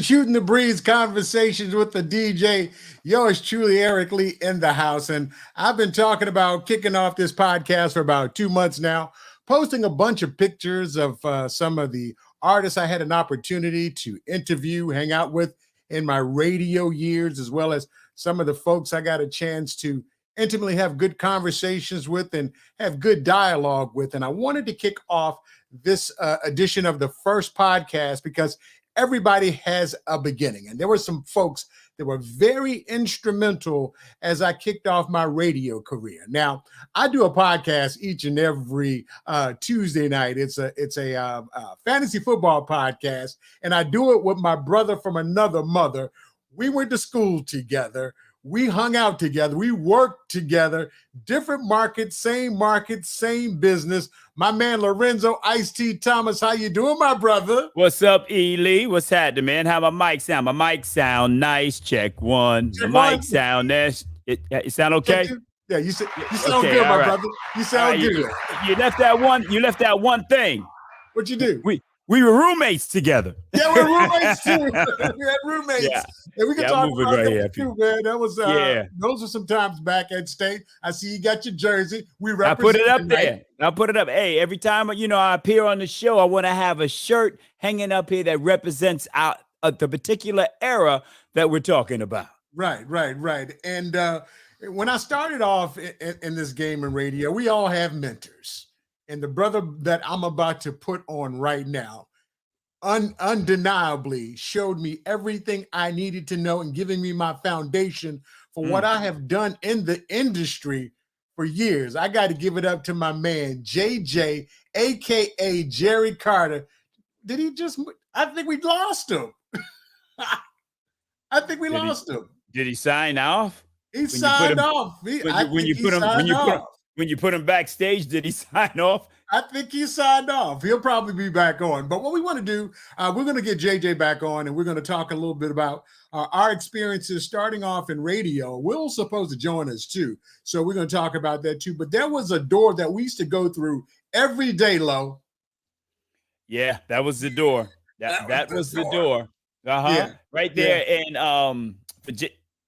Shooting the Breeze Conversations with the DJ. Yours truly, Eric Lee, in the house. And I've been talking about kicking off this podcast for about 2 months now, posting a bunch of pictures of some of the artists I had an opportunity to interview, hang out with in my radio years, as well as some of the folks I got a chance to intimately have good conversations with and have good dialogue with. And I wanted to kick off this edition of the first podcast because everybody has a beginning. And there were some folks that were very instrumental as I kicked off my radio career. Now, I do a podcast each and every Tuesday night. It's a fantasy football podcast, and I do it with my brother from another mother. We went to school together. We hung out together. We worked together. Different markets, same business. My man Lorenzo Ice-T Thomas, how you doing, my brother? What's up, E. Lee? What's happening, man? How my mic sound? My mic sound nice. Check one. My mic sound nice. It sound okay? Yeah, you sound okay, good, my right. brother. You sound good. You left that one. You left that one thing. What'd you do? We were roommates together. Yeah, we're roommates too. We had roommates. Yeah. And we can talk about right that too, man. That was those are some times back at State. I see you got your jersey. We represent. I put it up there. I put it up. Hey, every time I appear on the show, I want to have a shirt hanging up here that represents the particular era that we're talking about. Right. And when I started off in this game and radio, we all have mentors. And the brother that I'm about to put on right now undeniably showed me everything I needed to know and giving me my foundation for what I have done in the industry for years. I got to give it up to my man, JJ, a.k.a. Jerry Carter. I think we lost him. I think we lost him. Did he sign off? He signed off. When you put him backstage, did he sign off? I think he signed off. He'll probably be back on. But what we want to do, we're going to get JJ back on, and we're going to talk a little bit about our experiences starting off in radio. Will's supposed to join us too, so we're going to talk about that too. But there was a door that we used to go through every day, Lo. Yeah, that was the door. That was the door. Yeah. Right there in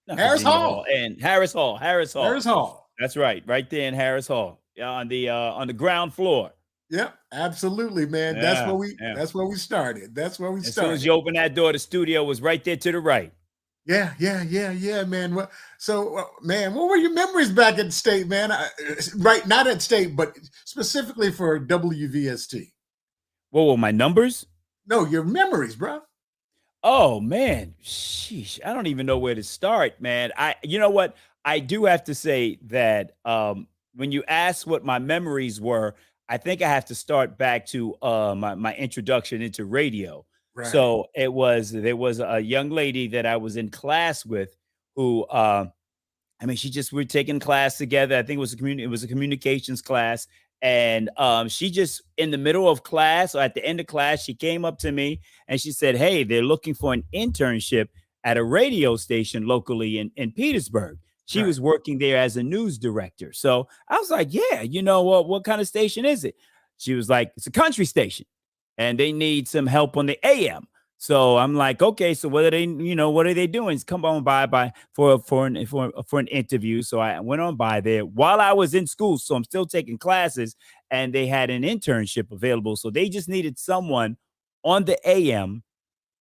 Harris Hall. And Harris Hall. That's right there in Harris Hall, on the ground floor. Yep, absolutely, man. That's where we started. As soon as you open that door, the studio was right there to the right. Yeah, man. Man, what were your memories back at State, man? Right, not at State, but specifically for WVST. What were my numbers? No, your memories, bro. Oh man, sheesh! I don't even know where to start, man. You know what? I do have to say that when you ask what my memories were, I think I have to start back to my introduction into radio. Right. So there was a young lady that I was in class with who, we're taking class together. I think it was a communications class. And she just, in the middle of class or at the end of class, she came up to me and she said, "Hey, they're looking for an internship at a radio station locally in Petersburg." She was working there as a news director. So I was like, yeah, what kind of station is it? She was like, it's a country station and they need some help on the AM. So I'm like, okay, so what are they doing? Come on by for an interview. So I went on by there while I was in school. So I'm still taking classes and they had an internship available. So they just needed someone on the AM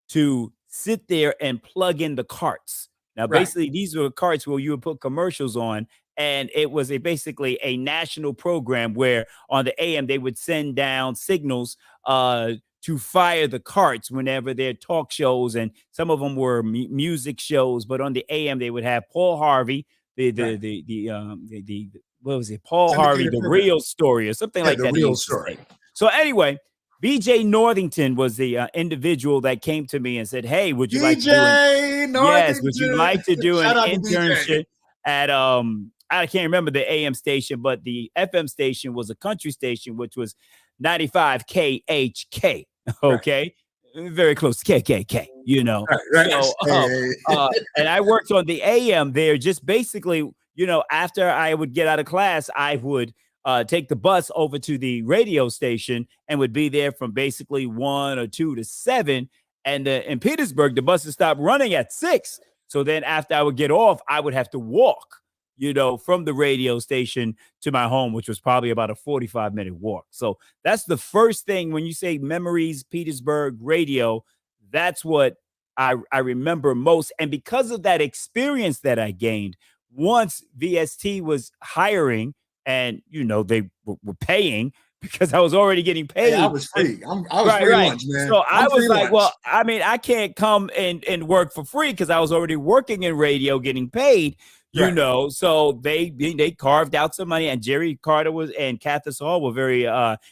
to sit there and plug in the carts. Now, basically, these were carts where you would put commercials on, and it was basically a national program where on the AM, they would send down signals to fire the carts whenever their talk shows, and some of them were music shows, but on the AM, they would have Paul Harvey, what was it? Paul Harvey, The Real Story or something like that. The Real Story. So anyway, BJ Northington was the individual that came to me and said, "Hey, would you like to do an internship at I can't remember the AM station, but the FM station was a country station, which was 95 KHK. Okay." Very close to KKK, Right. So, and I worked on the AM there, just basically, after I would get out of class, I would take the bus over to the radio station and would be there from basically 1 or 2 to 7. And in Petersburg, the buses stopped running at 6. So then after I would get off, I would have to walk, from the radio station to my home, which was probably about a 45-minute walk. So that's the first thing when you say memories, Petersburg radio, that's what I remember most. And because of that experience that I gained, once VST was hiring and, they were paying because I was already getting paid. Hey, I was free. I was free lunch, man. So I was like, lunch. well, I mean, I can't come and work for free because I was already working in radio getting paid, So they carved out some money, and Jerry Carter and Cathis Hall were very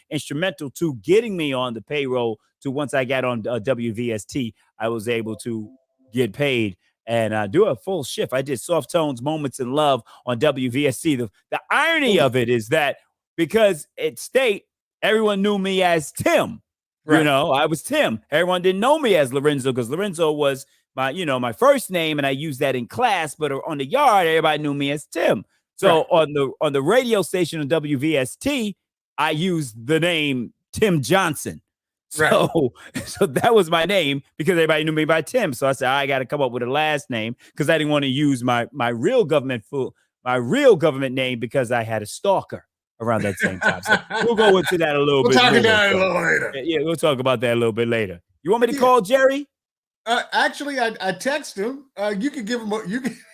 instrumental to getting me on the payroll. To once I got on WVST, I was able to get paid and do a full shift. I did Soft Tones, Moments in Love on WVST. The irony of it is that because at State, everyone knew me as Tim. Right. I was Tim. Everyone didn't know me as Lorenzo because Lorenzo was my first name, and I used that in class. But on the yard, everybody knew me as Tim. So on the radio station on WVST, I used the name Tim Johnson. So that was my name because everybody knew me by Tim. So I said I got to come up with a last name because I didn't want to use my real government name because I had a stalker around that same time. So we'll go into that a little bit. We'll talk about that a little later. Yeah, we'll talk about that a little bit later. You want me to call Jerry? Actually, I text him. You can give him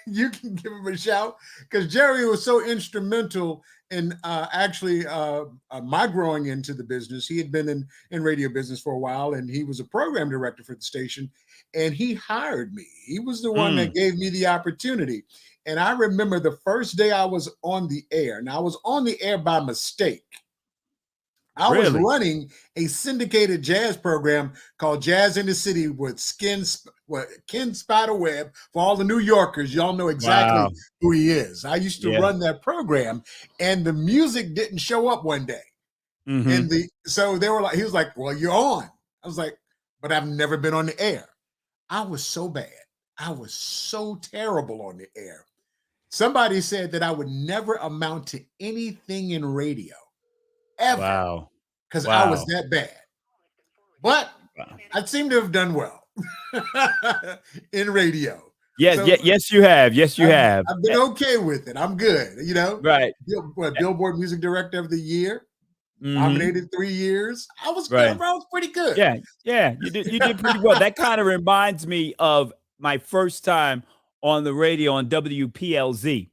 you can give him a shout because Jerry was so instrumental in my growing into the business. He had been in radio business for a while, and he was a program director for the station, and he hired me. He was the one that gave me the opportunity. And I remember the first day I was on the air, and I was on the air by mistake. I was running a syndicated jazz program called Jazz in the City with Ken Spiderweb for all the New Yorkers. Y'all know exactly who he is. I used to run that program, and the music didn't show up one day. Mm-hmm. So they were like, he was like, well, you're on. I was like, but I've never been on the air. I was so bad. I was so terrible on the air. Somebody said that I would never amount to anything in radio. Ever. Wow. Because I was that bad. But I seem to have done well in radio. Yes, so, yes, you have. Yes, you have. I've been okay with it. I'm good, Right. Billboard Music Director of the Year. Nominated 3 years. I was good. I was pretty good. Yeah. You did pretty well. That kind of reminds me of my first time on the radio on WPLZ.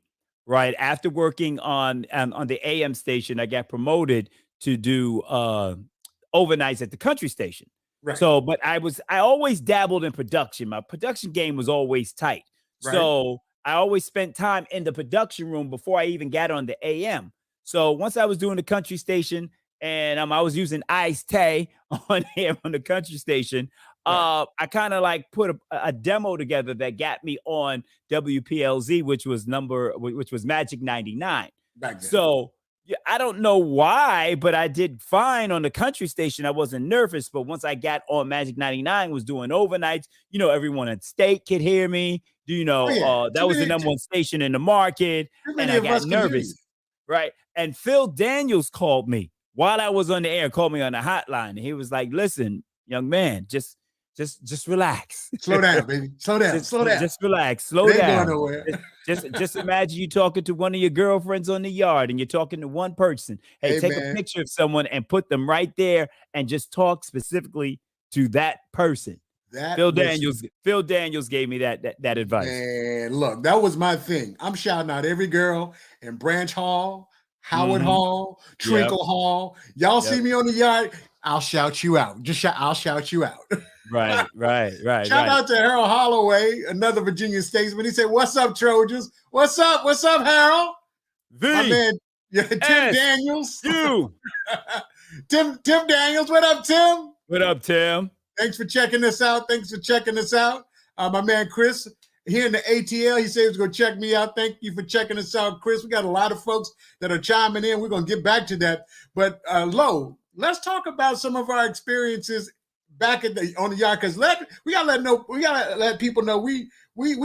Right after working on the AM station, I got promoted to do overnights at the country station. Right. So, but I always dabbled in production. My production game was always tight. Right. So I always spent time in the production room before I even got on the AM. So once I was doing the country station and I was using Ice-T on here on the country station, I kind of like put a demo together that got me on WPLZ, which was Magic 99. Back then. So I don't know why, but I did fine on the country station. I wasn't nervous, but once I got on Magic 99, was doing overnights, everyone at State could hear me. That was the number one station in the market, and I got nervous. Right. And Phil Daniels called me while I was on the air, called me on the hotline. And he was like, listen, young man, just relax. Slow down, baby. Slow down. Just relax. Slow down. Just imagine you talking to one of your girlfriends on the yard and you're talking to one person. Hey, take a picture of someone and put them right there and just talk specifically to that person. Phil Daniels gave me that advice. And look, that was my thing. I'm shouting out every girl in Branch Hall, Howard Hall, Trinkle Hall. Y'all see me on the yard, I'll shout you out. I'll shout you out. Right. Shout out to Harold Holloway, another Virginia statesman. He said, "What's up, Trojans? What's up, Harold?" My man, Tim Daniels. Tim Daniels. What up, Tim? What up, Tim? Thanks for checking us out. My man Chris here in the ATL. He said he was going to check me out. Thank you for checking us out, Chris. We got a lot of folks that are chiming in. We're going to get back to that. But Lo, let's talk about some of our experiences back on the yard, because we gotta let people know we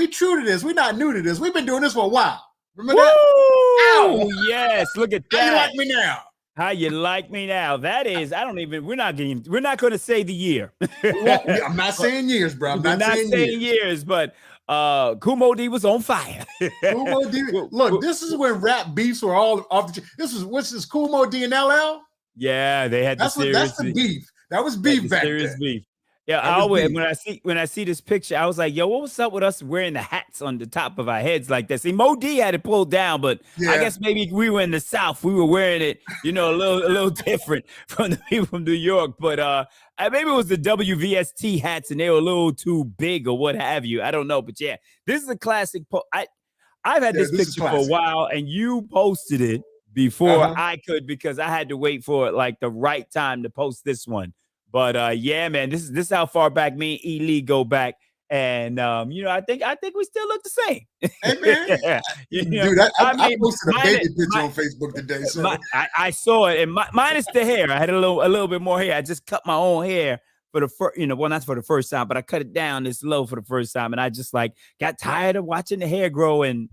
true to this. We're not new to this. We've been doing this for a while. Remember that? Oh yes, look at that. How you like me now? How you like me now? That is, I don't even. We're not going to say the year. I'm not But saying years, bro. I'm we're not not saying saying years. years, but Kumo D was on fire. Kumo D. Look, this is when rap beefs were all off the. This was what's this Kumo D and LL? Yeah, they had the That's serious. the beef. That was They had beef the back serious then. beef. Yeah, I That was always beef. when I see this picture, I was like, "Yo, what was up with us wearing the hats on the top of our heads like that?" See, Mo D had it pulled down, but I Yeah. guess maybe we were in the South, we were wearing it, a little different from the people from New York. But maybe it was the WVST hats, and they were a little too big or what have you. I don't know, but yeah, this is a classic. I've had Yeah, this this is picture for a classic. while, and you posted it before Uh-huh. I could because I had to wait for like the right time to post this one. But yeah, man, this is how far back me and Lee go back, and I think we still look the same. Hey man, dude, I I mean, posted a baby picture on Facebook today. So I saw it, and minus the hair. I had a little bit more hair. I just cut my own hair for the first, well, not for the first time, but I cut it down this low for the first time, and I just like got tired of watching the hair grow in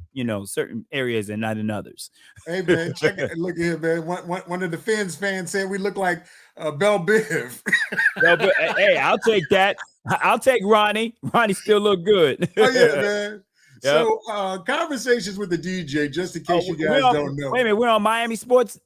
certain areas and not in others. hey man, check it. Look here, man. One of the Finns fans said we look like Belle Biv. No, but hey, I'll take that. I'll take Ronnie. Ronnie still look good. Oh yeah, man. Yep. So conversations with the DJ, just in case you We're guys on, don't know. wait a minute, we're on Miami Sports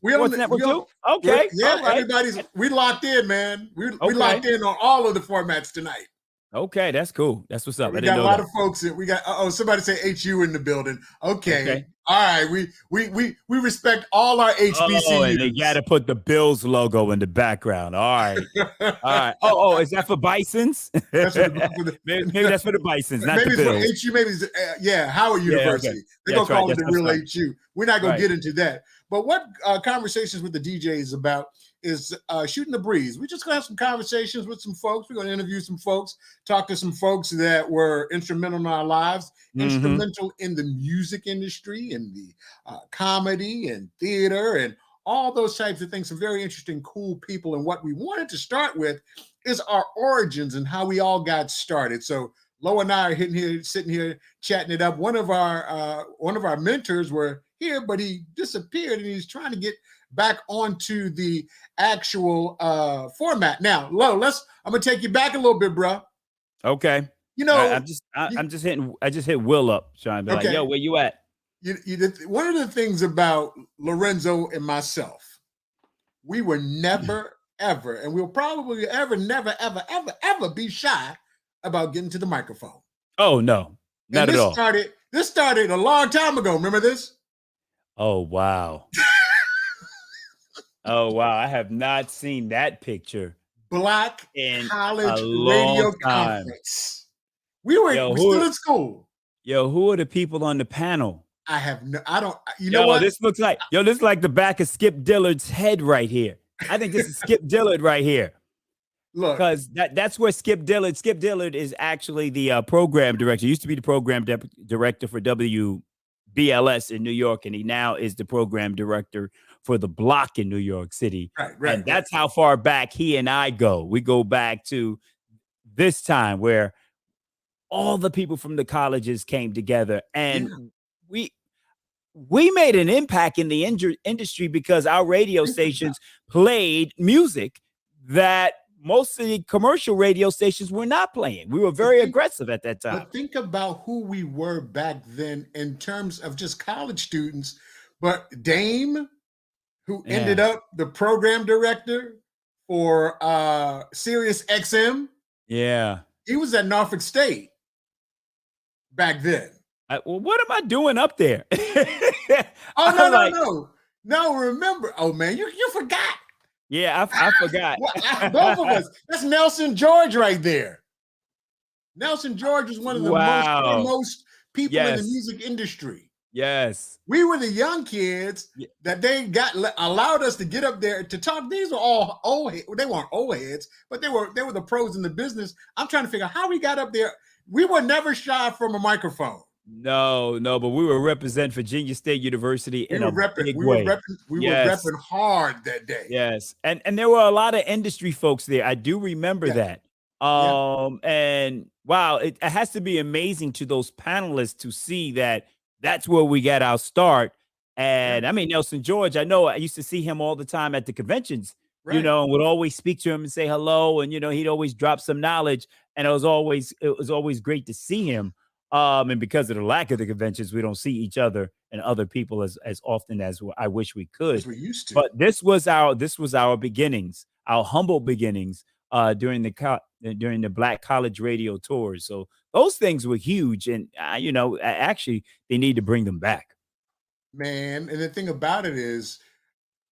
We on Network we on, too. Okay, yeah, all right. we locked in, man. We Okay. locked in on all of the formats tonight. Okay, that's cool. That's what's up. We I didn't got a know lot that. of folks in. We got somebody say HU in the building. Okay. Okay. All right. We respect all our HBCUs. Oh, and they got to put the Bills logo in the background. All right. All right. Oh, is that for Bisons? That's for the, maybe that's for the Bisons, not maybe the Bills. it's for HU. Maybe it's, Howard University. Okay. They're That's gonna call right. it the That's real right. HU. We're not gonna Right. get into that. But what conversations with the DJ is about is shooting the breeze. We're just gonna have some conversations with some folks. We're gonna interview some folks, talk to some folks that were instrumental in our lives, instrumental in the music industry and the comedy and theater and all those types of things. Some very interesting, cool people. And what we wanted to start with is our origins and how we all got started. So Lo and I are sitting here, chatting it up. One of our mentors were here, but he disappeared, and he's trying to get back onto the actual format. Now, Lo, I'm gonna take you back a little bit, bro. Okay. You know, I just hit Will up, trying to be like, yo, where you at? One of the things about Lorenzo and myself, we were never, ever, and we'll probably never, ever be shy about getting to the microphone. Oh no, not at all. This started a long time ago. Remember this? Oh wow. Oh wow, I have not seen that picture. Black in College a Radio long time. Conference. We still in school. Yo, who are the people on the panel? You know what? This looks like the back of Skip Dillard's head right here. I think this is Skip Dillard right here. Look, because that's where Skip Dillard is actually the program director. He used to be the program director for WBLS in New York, and he now is the program director for the Block in New York City. Right. And that's how far back he and I go. We go back to this time where all the people from the colleges came together, and we made an impact in the industry because our radio stations played music that most of the commercial radio stations were not playing. We were very aggressive at that time. But think about who we were back then in terms of just college students. But Dame, who ended up the program director for Sirius XM. Yeah. He was at Norfolk State back then. Well, what am I doing up there? No, remember. Oh, man, you forgot. Yeah, I forgot. Both of us. That's Nelson George right there. Nelson George was one of the most people in the music industry. Yes. We were the young kids that they allowed us to get up there to talk. These were all old. They weren't old heads, but they were the pros in the business. I'm trying to figure out how we got up there. We were never shy from a microphone. No, but we were representing Virginia State University in a big way. We were repping hard that day. Yes, and there were a lot of industry folks there. I do remember that. And wow, it has to be amazing to those panelists to see that that's where we got our start. And I mean, Nelson George, I know I used to see him all the time at the conventions, Right. and would always speak to him and say hello. And, he'd always drop some knowledge. And it was always great to see him. And because of the lack of the conventions, we don't see each other and other people as often as I wish we As could. we used to. But this was our beginnings, our humble beginnings during the Black College Radio tours. So those things were huge. And, actually, they need to bring them back. Man, and the thing about it is,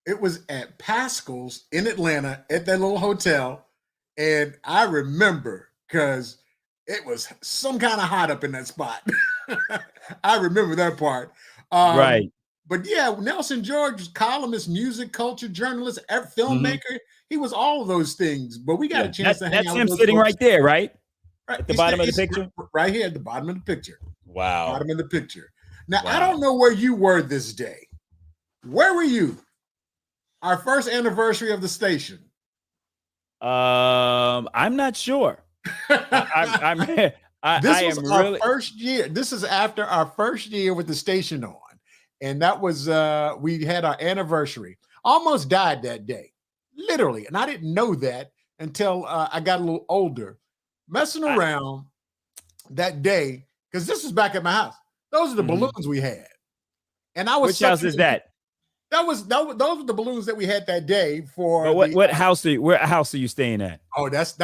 it was at Pascal's in Atlanta at that little hotel. And I remember because it was some kind of hot up in that spot. I remember that part. Right. But yeah, Nelson George was columnist, music, culture, journalist, Mhm. filmmaker. He was all of those things. But we got a chance to hang That's out him with those sitting folks. right there, right? Right, At the he's- bottom of the he's picture? right here at the bottom of the picture. Wow. Bottom of the picture. Now, I Wow. don't know where you were this day. Where were you? Our first anniversary of the station. I'm not sure. I'm This I was am our really first year. This is after our first year with the station on. And that was we had our anniversary. Almost died that day. Literally. And I didn't know that until I got a little older. Messing I- around that day, because this was back at my house. Those are the Mhm. balloons we had. And I was which house sucking is in- that? those were the balloons that we had that day for But what the- what house where house are you staying at? Oh, that's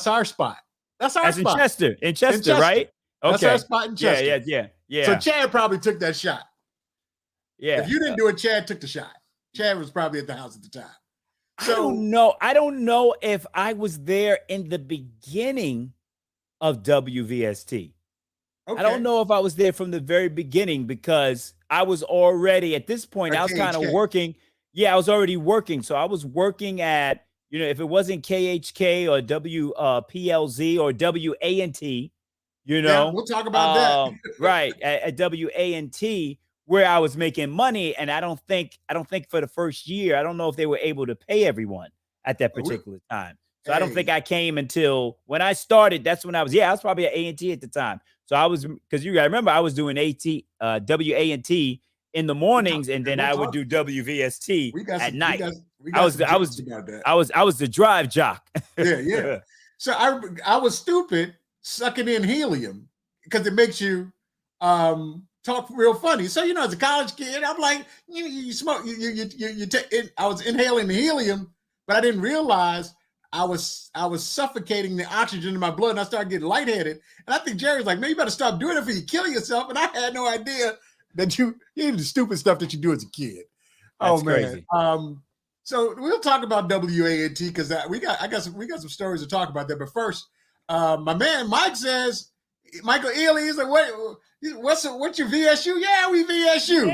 our spot. That's our That's in spot. Chester. In Chester, Chester. right? That's Okay. our spot in Yeah, Chester. yeah. So Chad probably took that shot. Yeah. If you didn't do it, Chad took the shot. Chad was probably at the house at the time. I don't know. I don't know if I was there in the beginning of WVST. Okay. I don't know if I was there from the very beginning because I was already at this point, At I was kind of KHK. working. Yeah, I was already working. So I was working at, if it wasn't KHK or WPLZ or WANT, Yeah, we'll talk about that. right, at WANT, where I was making money. And I don't think for the first year, I don't know if they were able to pay everyone at that particular time. So I don't think Hey. I came until when I started. That's when I was probably at A&T at the time. So I was, because you got to remember, I was doing WANT in the mornings, and then we'll I would talk- do WVST We got at some, night. we got I was some the- I was- jokes about that. I was the drive jock. Yeah. So I was stupid sucking in helium because it makes you talk real funny. So as a college kid, I'm like, you smoke, I was inhaling the helium, but I didn't realize I was suffocating the oxygen in my blood, and I started getting lightheaded. And I think Jerry was like, "Man, you better stop doing it before you kill yourself." And I had no idea that you the stupid stuff that you do as a kid. That's Oh man. crazy. So we'll talk about WANT because we got some stories to talk about that. But first, my man Mike says, Michael Ealy is like, what's your VSU? Yeah, we VSU.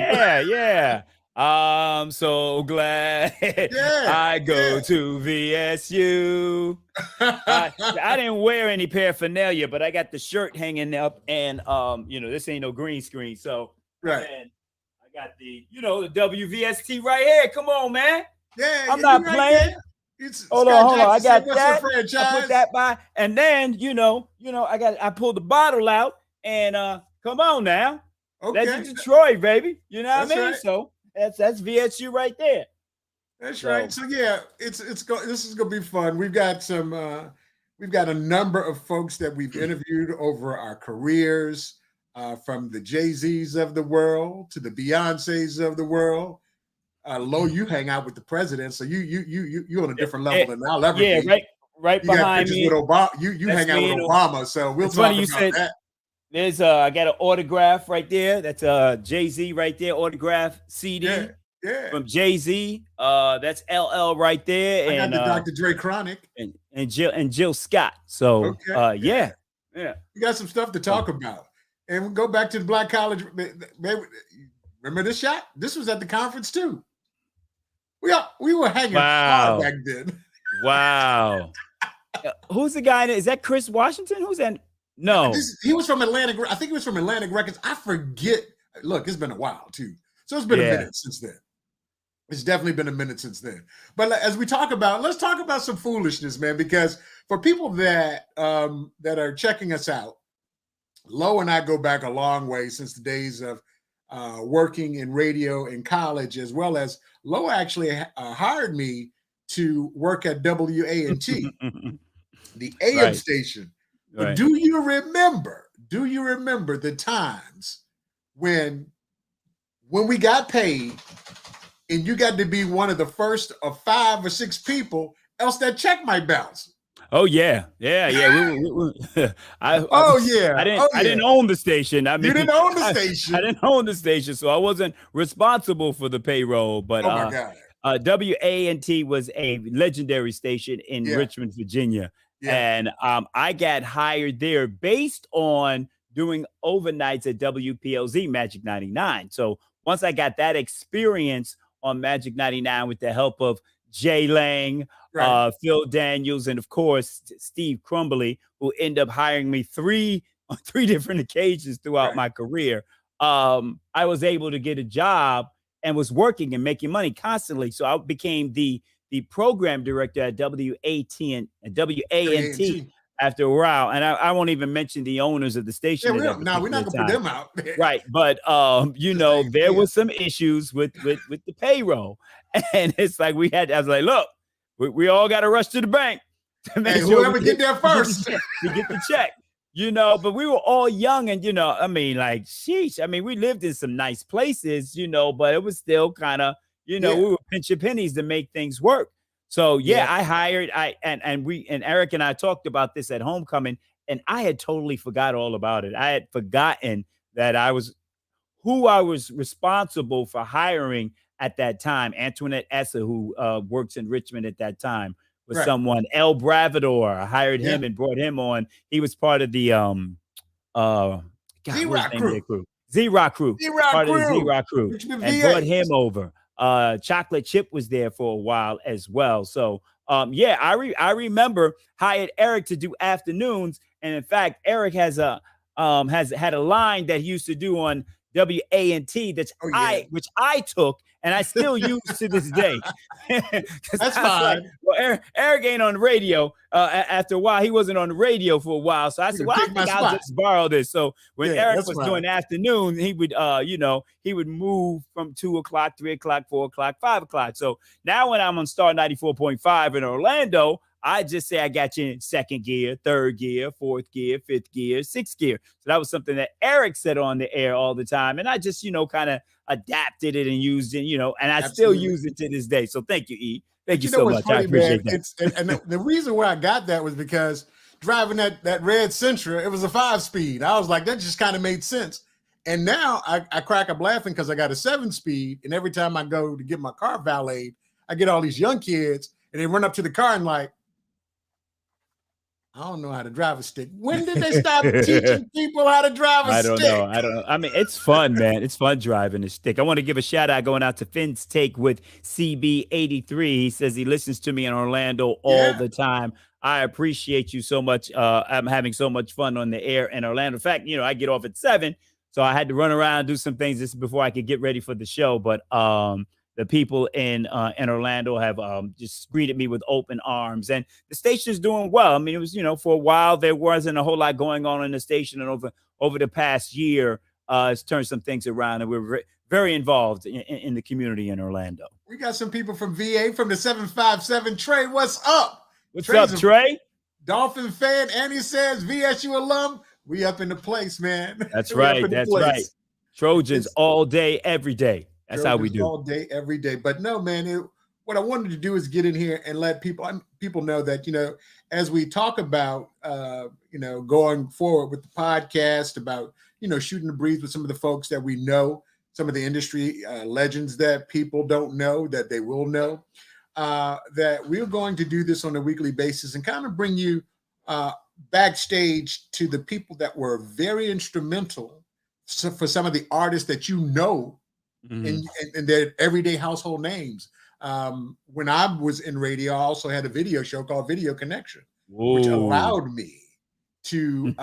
Yeah. I'm so glad Yeah, I go yeah. to VSU. I didn't wear any paraphernalia, but I got the shirt hanging up, and this ain't no green screen, so Right. man, I got the the WVST right here. Come on, man. Yeah, I'm yeah, not you right playing. there. It's Hold Scott on. I Jackson got said, "What's that. your I franchise?" put that by, and then I pulled the bottle out, and come on now. Okay, That's Detroit, baby. You know what That's I mean? right. So that's VSU right there. that's So- right. So yeah, this is gonna be fun. We've got a number of folks that we've interviewed over our careers, from the Jay-Z's of the world to the Beyoncé's of the world. Lo, you hang out with the president, so you on a different level than I'll ever Yeah, be. right You got behind pictures me. with Obama. You That's hang out me with and- Obama, so we'll It's talk funny you about said- that. There's I got an autograph right there. That's Jay-Z right there, autograph CD Yeah, yeah. from Jay-Z. That's LL right there, I got and the Dr. Dre Chronic. and Jill Scott. So Okay. yeah. We got some stuff to talk about. And we go back to the Black College. Remember this shot? This was at the conference too. We were hanging Wow. hard back then. Wow. Who's the guy? Is that Chris Washington? Who's that? No. He was from Atlantic. I think he was from Atlantic Records. I forget. Look, it's been a while too. So it's been a Yeah. minute since then. It's definitely been a minute since then. But as we talk about, let's talk about some foolishness, man, because for people that are checking us out, Lo and I go back a long way since the days of working in radio in college, as well as Lo actually hired me to work at WANT, the AM Right. station. But Right. do you remember the times when we got paid and you got to be one of the first of 5 or 6 people, else that check might bounce? Oh yeah. I I didn't own the station. I mean, you didn't own the station. I didn't own the station, so I wasn't responsible for the payroll. But Oh my God. WANT was a legendary station in Yeah. Richmond, Virginia. Yeah. And I got hired there based on doing overnights at WPLZ Magic 99. So once I got that experience on Magic 99 with the help of Jay Lang, Right. Phil Daniels, and of course Steve Crumbly, who ended up hiring me on three different occasions throughout Right. my career, I was able to get a job and was working and making money constantly. So I became the program director at WAT and WANT AT. after a while. And I won't even mention the owners of the Yeah, station. we're not gonna put them out. Right. But you know, there was some issues with the payroll. And it's like I was like, look, we all got to rush to the bank to make Hey, sure whoever get there first. to get the check. You know, but we were all young, and you know, I mean, like, sheesh. I mean, we lived in some nice places, you know, but it was still kind of, you know, we were pinching pennies to make things work. So I hired, and Eric and I talked about this at homecoming, and I had totally forgot all about it. I had forgotten that who I was responsible for hiring at that time. Antoinette Esser, who works in Richmond at that time, was someone. El Bravador, I hired him and brought him on. He was part of the Z-Rock crew. Z-Rock crew. Part of the Z-Rock crew. And brought him over. Chocolate Chip was there for a while as well. So I remember hired Eric to do afternoons. And in fact, Eric has had a line that he used to do on WANT which I took and I still use to this day. That's fine. Like, well, Eric ain't on the radio. After a while, he wasn't on the radio for a while. So I said, well, I think I'll just borrow this. So when Eric was doing afternoon, he would, he would move from 2 o'clock, 3 o'clock, 4 o'clock, 5 o'clock. So now when I'm on Star 94.5 in Orlando, I just say I got you in 2nd gear, 3rd gear, 4th gear, 5th gear, 6th gear. So that was something that Eric said on the air all the time. And I just, kind of adapted it and used it, and I still use it to this day. So thank you, E. Thank you so much. Funny, I appreciate man, that. And the reason why I got that was because driving that red Sentra, it was a 5-speed. I was like, that just kind of made sense. And now I crack up laughing because I got a 7-speed. And every time I go to get my car valeted, I get all these young kids and they run up to the car and like, I don't know how to drive a stick. When did they stop teaching people how to drive a stick? I don't know. I mean, it's fun, man. It's fun driving a stick. I want to give a shout out going out to Finn's Take with CB83. He says he listens to me in Orlando all the time. I appreciate you so much. I'm having so much fun on the air in Orlando. In fact, I get off at 7, so I had to run around and do some things just before I could get ready for the show. But the people in Orlando have just greeted me with open arms, and the station is doing well. I mean, it was, for a while there wasn't a whole lot going on in the station, and over the past year, it's turned some things around, and we're very involved in the community in Orlando. We got some people from VA from the 757. Trey, what's up? What's up, Trey? Dolphin fan, and he says VSU alum. We up in the place, man. That's right. That's right. Trojans all day, every day. That's how we do all day, every day. But no, man, what I wanted to do is get in here and let people know that, as we talk about, going forward with the podcast, about, shooting the breeze with some of the folks that we know, some of the industry legends that people don't know, that they will know, that we're going to do this on a weekly basis and kind of bring you backstage to the people that were very instrumental for some of the artists that and their everyday household names. When I was in radio, I also had a video show called Video Connection, which allowed me to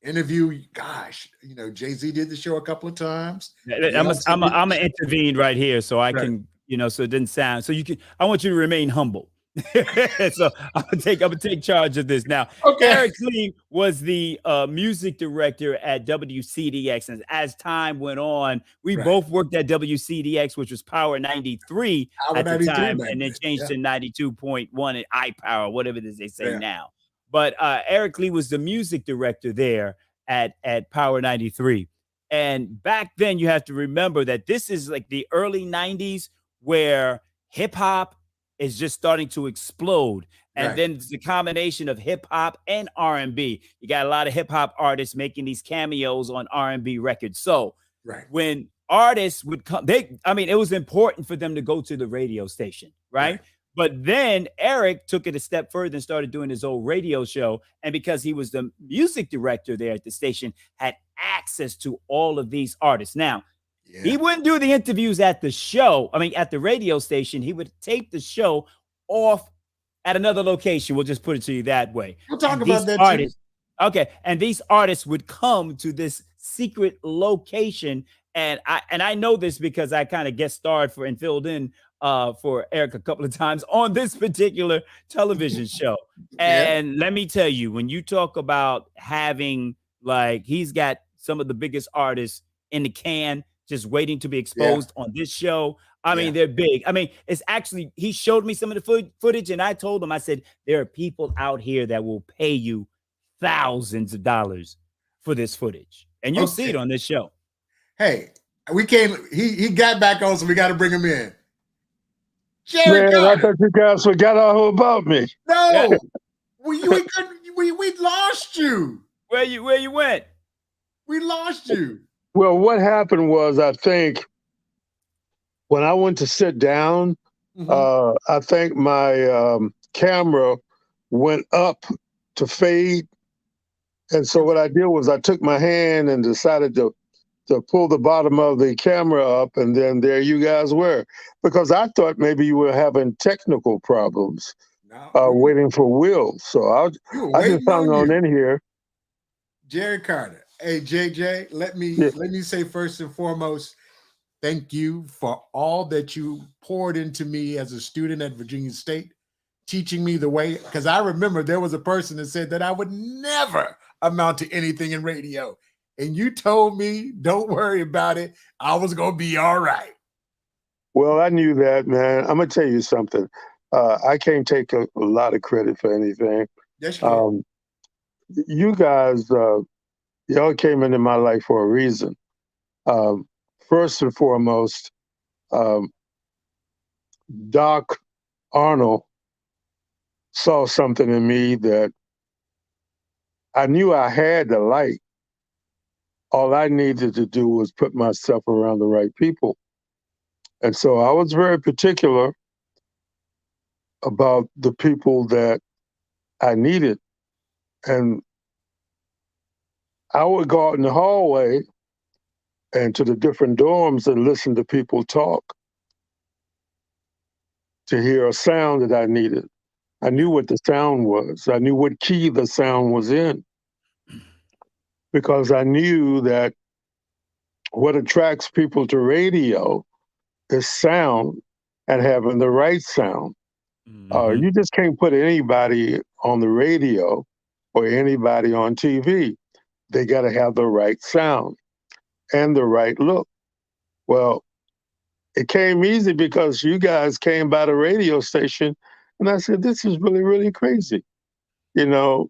interview. Jay-Z did the show a couple of times. I'm gonna intervene right here so I can, so it didn't sound. So I want you to remain humble. So I'm gonna take charge of this now. Okay. Eric Lee was the music director at WCDX, and as time went on, we Right. both worked at WCDX, which was Power 93 Power at the 93 time, back and then then. changed Yeah. to 92.1 at iPower, whatever it is they say Yeah. now. But Eric Lee was the music director there at Power 93. And back then, you have to remember that this is like the early 90s where hip hop is just starting to explode. And Right. then it's the combination of hip hop and R&B. You got a lot of hip hop artists making these cameos on R&B records. So Right. when artists would come, it was important for them to go to the radio station, right? But then Eric took it a step further and started doing his old radio show. And because he was the music director there at the station, had access to all of these artists. Now, he wouldn't do the interviews at the show. At the radio station. He would tape the show off at another location. We'll just put it to you that way. We'll talk And about these that artists, too. Okay. And these artists would come to this secret location. And I know this because I kind of guest starred for and filled in for Eric a couple of times on this particular television show. And let me tell you, when you talk about having, like, he's got some of the biggest artists in the can just waiting to be exposed on this show. They're big. It's actually, he showed me some of the footage, and I told him, I said, there are people out here that will pay you thousands of dollars for this footage. And you'll see it on this show. Hey, we can't, he got back on, so we got to bring him in. Jerry Man, I thought you guys forgot all about me. No, we lost you. Where you went? We lost you. Well, what happened was, I think when I went to sit down, I think my camera went up to fade. And so what I did was I took my hand and decided to pull the bottom of the camera up, and then there you guys were. Because I thought maybe you were having technical problems, waiting for Will. So I just hung on in here. Jerry Carter. Hey, JJ, let me say first and foremost, thank you for all that you poured into me as a student at Virginia State, teaching me the way, because I remember there was a person that said that I would never amount to anything in radio. And you told me, don't worry about it. I was going to be all right. Well, I knew that, man. I'm going to tell you something. I can't take a lot of credit for anything. Yes, you can. You guys, y'all came into my life for a reason. First and foremost, Doc Arnold saw something in me that I knew I had the light. All I needed to do was put myself around the right people. And so I was very particular about the people that I needed. And I would go out in the hallway and to the different dorms and listen to people talk to hear a sound that I needed. I knew what the sound was. I knew what key the sound was in, because I knew that what attracts people to radio is sound and having the right sound. You just can't put anybody on the radio or anybody on TV. They got to have the right sound and the right look. Well, it came easy because you guys came by the radio station, and I said, this is really, really crazy. You know,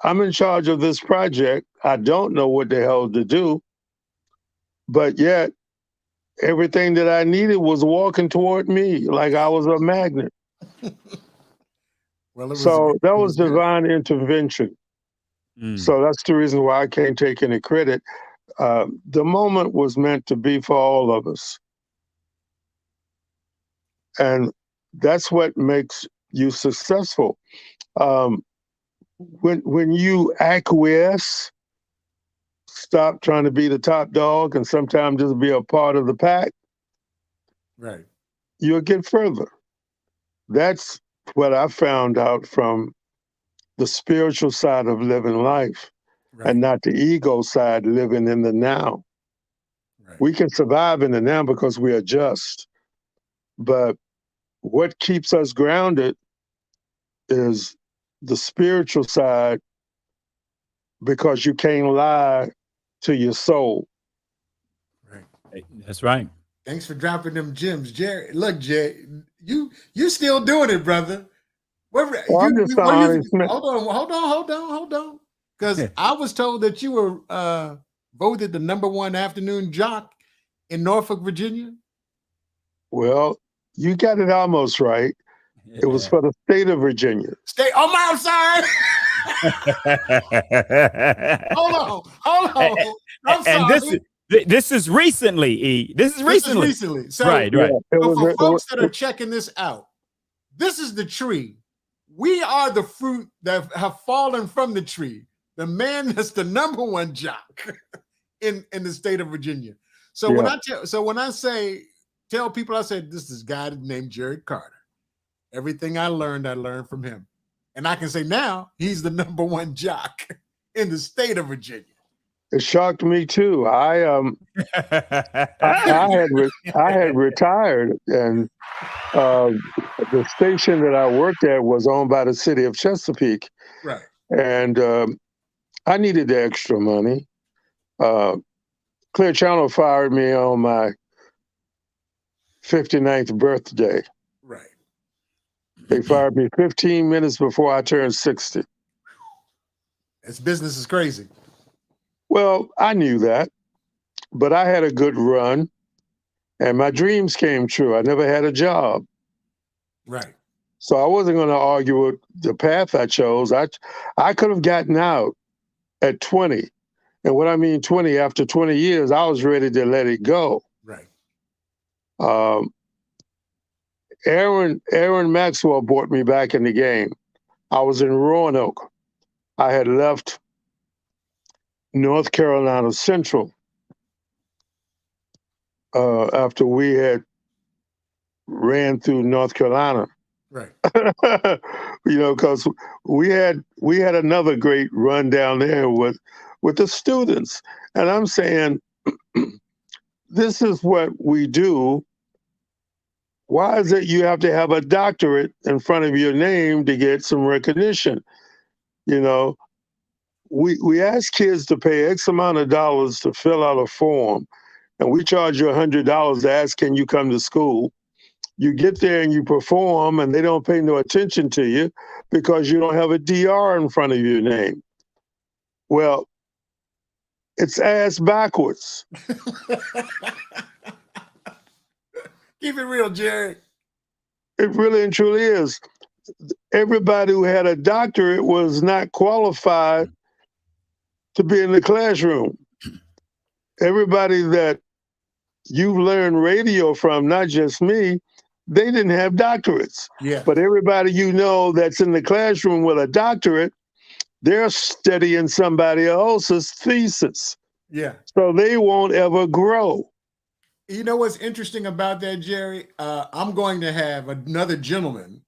I'm in charge of this project. I don't know what the hell to do, but yet everything that I needed was walking toward me like I was a magnet. So that was divine intervention. So that's the reason why I can't take any credit. The moment was meant to be for all of us. And that's what makes you successful. When you acquiesce, stop trying to be the top dog and sometimes just be a part of the pack, right, you'll get further. That's what I found out from the spiritual side of living life, and not the ego side, living in the now. We can survive in the now because we are just, but what keeps us grounded is the spiritual side, because you can't lie to your soul. Right. That's right. Thanks for dropping them gems, Jerry. Look, Jay, you still doing it, brother. Well, I'm just honest, man. Hold on. Because I was told that you were voted the #1 afternoon jock in Norfolk, Virginia. Well, you got it almost right. It was for the state of Virginia. I'm sorry. Hold on. I'm sorry. This is recently, E. This is recently. So, right. For folks that are checking this out, this is the tree. We are the fruit that have fallen from the tree. The man that's the #1 jock in the state of Virginia. So when I tell people, I said, this is a guy named Jared Carter. Everything I learned from him. And I can say now he's the #1 jock in the state of Virginia. It shocked me too. I had retired, and the station that I worked at was owned by the city of Chesapeake. Right. And I needed the extra money. Clear Channel fired me on my 59th birthday. Right. They fired me 15 minutes before I turned 60. This business is crazy. Well, I knew that, but I had a good run, and my dreams came true. I never had a job. Right. So I wasn't going to argue with the path I chose. I could have gotten out at 20. And what I mean 20, after 20 years, I was ready to let it go. Right. Aaron Maxwell brought me back in the game. I was in Roanoke. I had left North Carolina Central after we had ran through North Carolina. Right. Because we had another great run down there with the students. And I'm saying, this is what we do. Why is it you have to have a doctorate in front of your name to get some recognition? We ask kids to pay X amount of dollars to fill out a form, and we charge you $100 to ask, can you come to school? You get there and you perform, and they don't pay no attention to you because you don't have a DR in front of your name. Well, it's ass backwards. Keep it real, Jerry. It really and truly is. Everybody who had a doctorate was not qualified to be in the classroom. Everybody that you've learned radio from, not just me, they didn't have doctorates. Yeah. But everybody that's in the classroom with a doctorate, they're studying somebody else's thesis. Yeah. So they won't ever grow. You know what's interesting about that, Jerry? I'm going to have another gentleman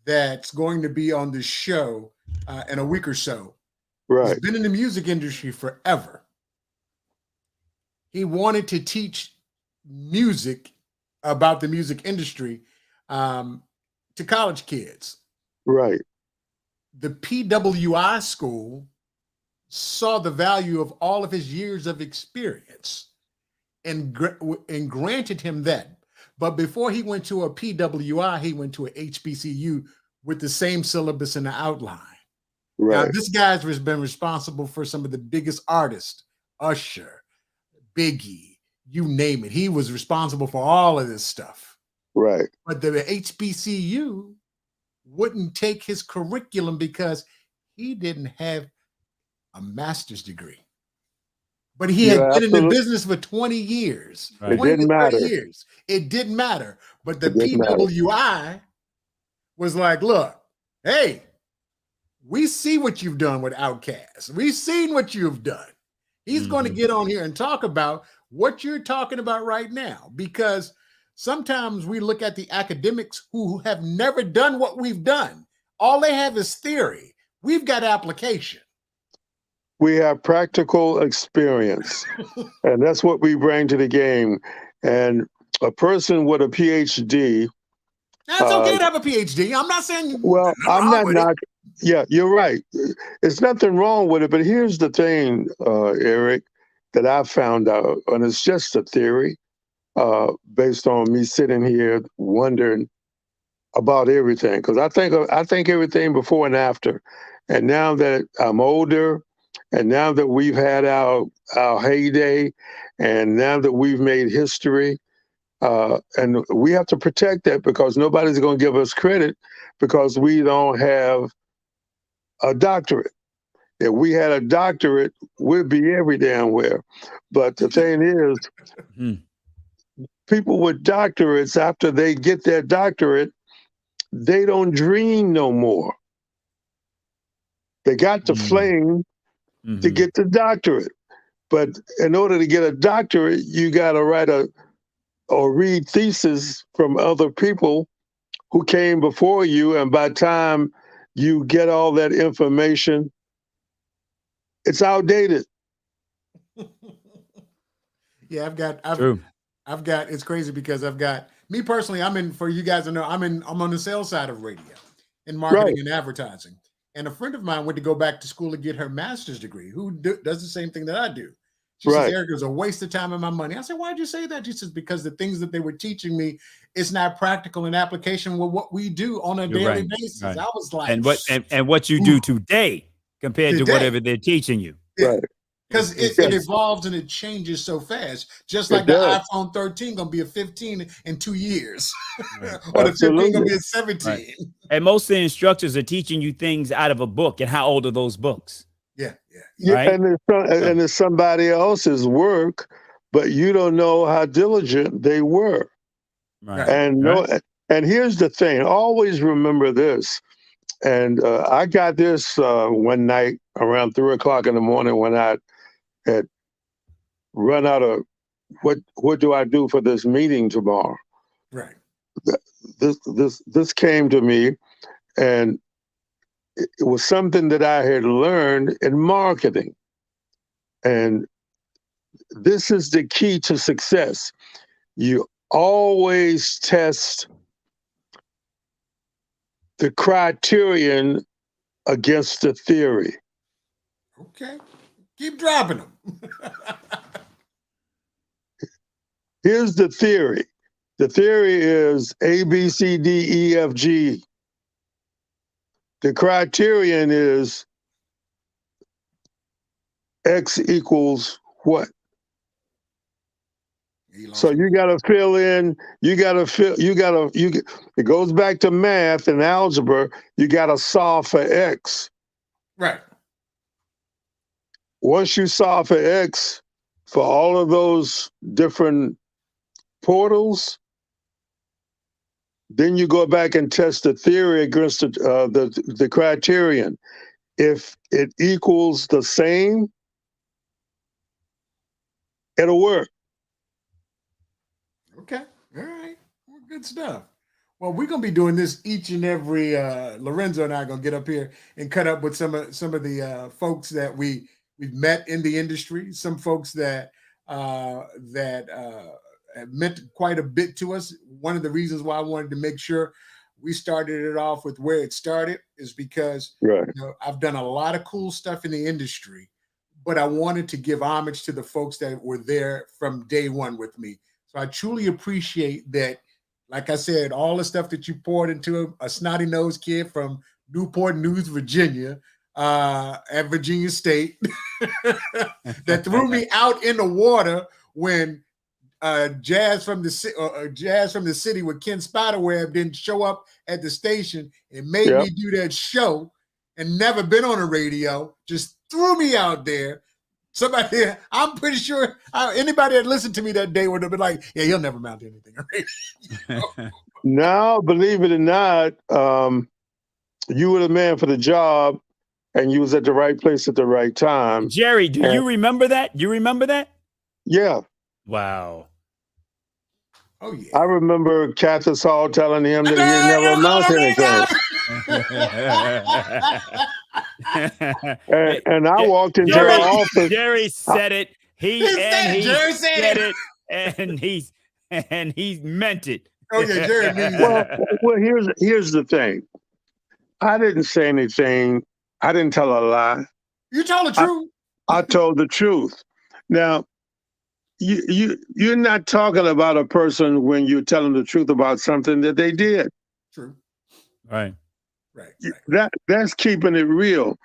that's going to be on the show in a week or so. Right. He's been in the music industry forever. He wanted to teach music about the music industry to college kids. Right. The PWI school saw the value of all of his years of experience and granted him that. But before he went to a PWI, he went to a HBCU with the same syllabus and the outline. Right. Now, this guy's been responsible for some of the biggest artists, Usher, Biggie, you name it. He was responsible for all of this stuff. Right. But the HBCU wouldn't take his curriculum because he didn't have a master's degree. But he had been in the business for 20 years. Right. It didn't matter. Years. It didn't matter. But the PWI was like, look, hey, we see what you've done with Outkast. We've seen what you've done. He's going to get on here and talk about what you're talking about right now, because sometimes we look at the academics who have never done what we've done. All they have is theory. We've got application. We have practical experience, and that's what we bring to the game. And a person with a PhD That's okay to have a PhD. I'm not saying. Well, I'm not knocking. Yeah, you're right. It's nothing wrong with it. But here's the thing, Eric, that I found out, and it's just a theory based on me sitting here wondering about everything. Because I think everything before and after. And now that I'm older, and now that we've had our heyday, and now that we've made history, and we have to protect that because nobody's going to give us credit because we don't have a doctorate. If we had a doctorate, we'd be every damn where. But the thing is, people with doctorates, after they get their doctorate, they don't dream no more. They got the flame to get the doctorate. But in order to get a doctorate, you got to write or read theses from other people who came before you. And by the time you get all that information, it's outdated. Yeah, I've got, it's crazy because I've got, me personally, for you guys to know, I'm on the sales side of radio and marketing and advertising. And a friend of mine went to go back to school to get her master's degree, who does the same thing that I do. She says, Eric, it was a waste of time and my money. I said, why'd you say that? She says, because the things that they were teaching me, it's not practical in application with what we do on a daily basis. Right. I was like, and what you do today compared to whatever they're teaching you. Right. Because it evolves and it changes so fast. Just like the iPhone 13 going to be a 15 in 2 years. Or the 15 going to be a 17. Right. And most of the instructors are teaching you things out of a book. And how old are those books? Yeah. Right? And it's somebody else's work, but you don't know how diligent they were. Right. And here's the thing. Always remember this. And I got this one night around 3 o'clock in the morning when I had run out of what do I do for this meeting tomorrow? Right. This came to me, and it was something that I had learned in marketing. And this is the key to success. You always test the criterion against the theory. Okay. Keep dropping them. Here's the theory. The theory is A, B, C, D, E, F, G. The criterion is X equals what? So you got to fill in, it goes back to math and algebra. You got to solve for X. Right. Once you solve for X for all of those different portals, then you go back and test the theory against the criterion. If it equals the same, it'll work. Okay. All right. Well, good stuff. Well, we're gonna be doing this each and every. Lorenzo and I are gonna get up here and cut up with some of the folks that we've met in the industry. Some folks that have meant quite a bit to us. One of the reasons why I wanted to make sure we started it off with where it started is because I've done a lot of cool stuff in the industry, but I wanted to give homage to the folks that were there from day one with me. So I truly appreciate that. Like I said, all the stuff that you poured into a snotty-nosed kid from Newport News, Virginia, at Virginia State, that threw me out in the water when Jazz from the City with Ken Spiderweb didn't show up at the station and made me do that show and never been on a radio, just threw me out there. Somebody, I'm pretty sure anybody that listened to me that day would have been like, yeah, he'll never mount anything. Now, believe it or not, you were the man for the job and you was at the right place at the right time. Jerry, do you remember that? You remember that? Yeah. Wow. Oh, yeah. I remember Cathis Hall telling him that he had never mounted anything. and I walked into the office. Jerry said it. He said it, and he meant it. Oh yeah, Jerry means Well, here's the thing. I didn't say anything. I didn't tell a lie. you told the truth. I told the truth. Now, you're not talking about a person when you're telling the truth about something that they did. True. Right. Right. That's keeping it real.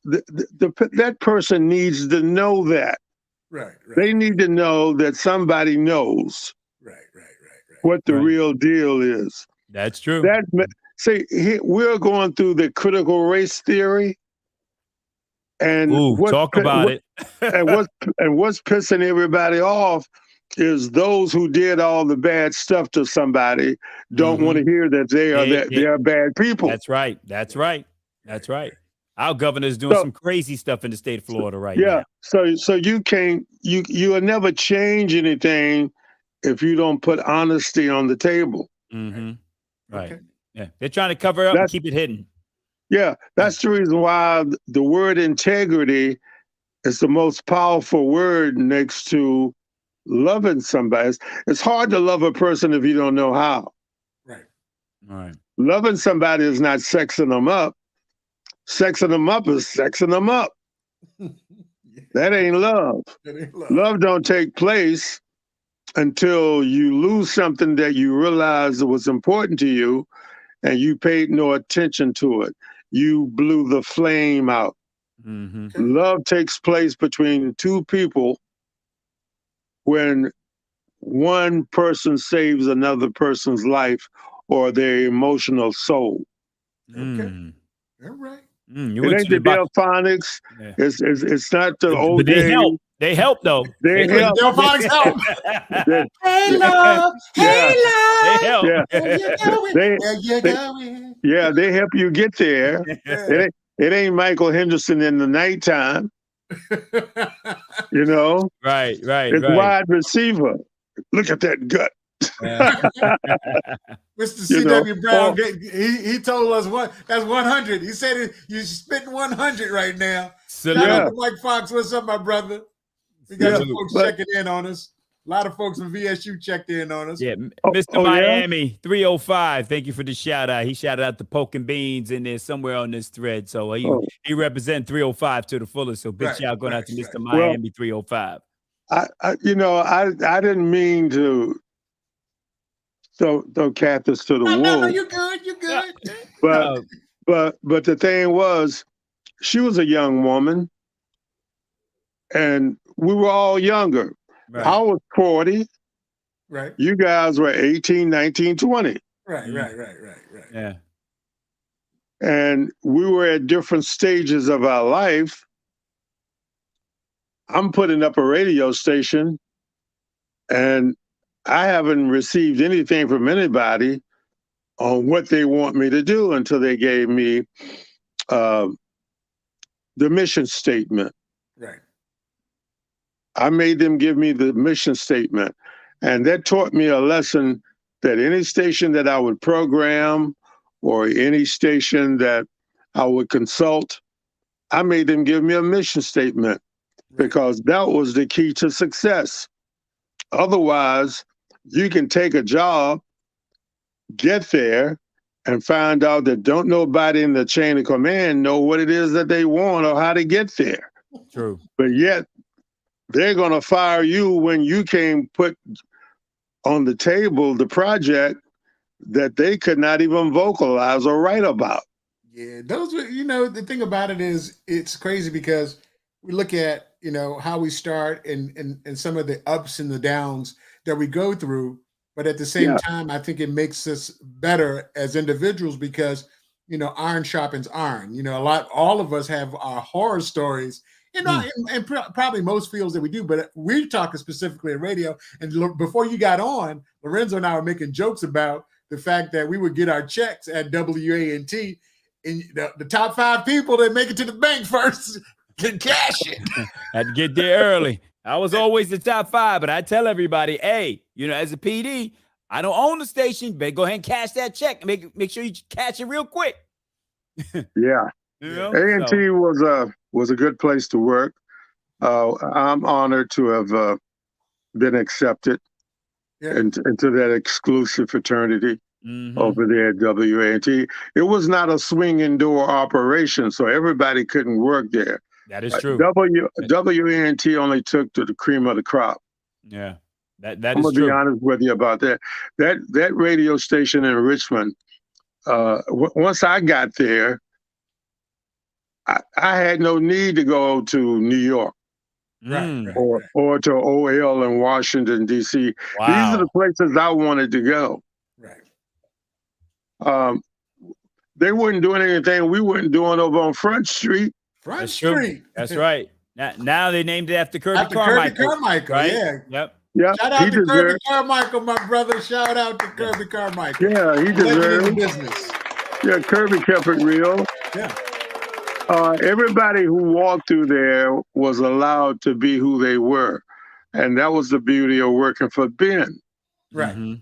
That person needs to know that. Right. They need to know that somebody knows Right. what the Right. real deal is. That's true. See, we're going through the critical race theory, and Talk about it. and what's pissing everybody off is those who did all the bad stuff to somebody don't want to hear that they are bad people. That's right. That's right. That's right. Our governor's doing some crazy stuff in the state of Florida right now. Yeah. So you can't you'll never change anything if you don't put honesty on the table. Mm-hmm. Right. Okay. Yeah. They're trying to cover up and keep it hidden. Yeah. That's the reason why the word integrity is the most powerful word next to loving somebody. It's hard to love a person if you don't know how. Right. Loving somebody is not sexing them up. Sexing them up is sexing them up. That ain't love. Love don't take place until you lose something that you realized was important to you and you paid no attention to it. You blew the flame out. Mm-hmm. Love takes place between two people when one person saves another person's life or their emotional soul. Okay. All right. It ain't the Delphonics. Yeah. It's not the old days. They help. They help though. They help. Delphonics help. Hey love. Hey love. They help. Yeah. Where you going? Yeah, they help you get there. It ain't Michael Henderson in the nighttime. You know? Right. It's wide receiver. Look at that gut. Mr. C.W. Brown, he told us that's 100. He said you're spitting 100 right now. Shout out to Mike Fox. What's up, my brother? We got some folks checking in on us. A lot of folks from VSU checked in on us. Yeah, Mr. Miami 305. Thank you for the shout out. He shouted out the Poking Beans in there somewhere on this thread. So he represents 305 to the fullest. So big shout going out to Mr. Miami 305. I didn't mean to throw Catholics to the wolves. No, you're good. You're good. But the thing was, she was a young woman, and we were all younger. Right. I was 40. Right. You guys were 18, 19, 20. Right. Yeah. And we were at different stages of our life. I'm putting up a radio station, and I haven't received anything from anybody on what they want me to do until they gave me the mission statement. Right. I made them give me the mission statement. And that taught me a lesson that any station that I would program or any station that I would consult, I made them give me a mission statement because that was the key to success. Otherwise, you can take a job, get there, and find out that don't nobody in the chain of command know what it is that they want or how to get there. True. But yet, they're going to fire you when you can't put on the table the project that they could not even vocalize or write about. Yeah, those are, the thing about it is it's crazy because we look at, how we start and some of the ups and the downs that we go through. But at the same time, I think it makes us better as individuals because, iron sharpens iron. All of us have our horror stories. And probably most fields that we do, but we're talking specifically at radio. And before you got on, Lorenzo and I were making jokes about the fact that we would get our checks at WANT, and the top 5 people that make it to the bank first can cash it. Had to get there early. I was always the top 5, but I tell everybody, hey, as a PD, I don't own the station, but go ahead and cash that check. Make sure you cash it real quick. Yeah. A&T was a good place to work. I'm honored to have been accepted. Yeah. into that exclusive fraternity Mhm. over there at WANT. It was not a swinging door operation, so everybody couldn't work there. That is true. WANT only took to the cream of the crop. Yeah, that I'm is gonna be true. honest with you about that. That radio station in Richmond. Once I got there, I had no need to go to New York Mm. or to OL in Washington D.C. These are the Wow. places I wanted to go. Right. They weren't doing anything we weren't doing over on Front Street. Front That's true. Street. That's right. Now they named it after Kirby After Carmichael. Kirby Carmichael, right? yeah. Yep. Yeah, Shout out to Kirby Carmichael, my brother. Shout out to Kirby Carmichael. Yeah, he Legend in the deserves. business. Yeah, Kirby kept it real. Yeah. Everybody who walked through there was allowed to be who they were. And that was the beauty of working for Ben. Right. Mhm.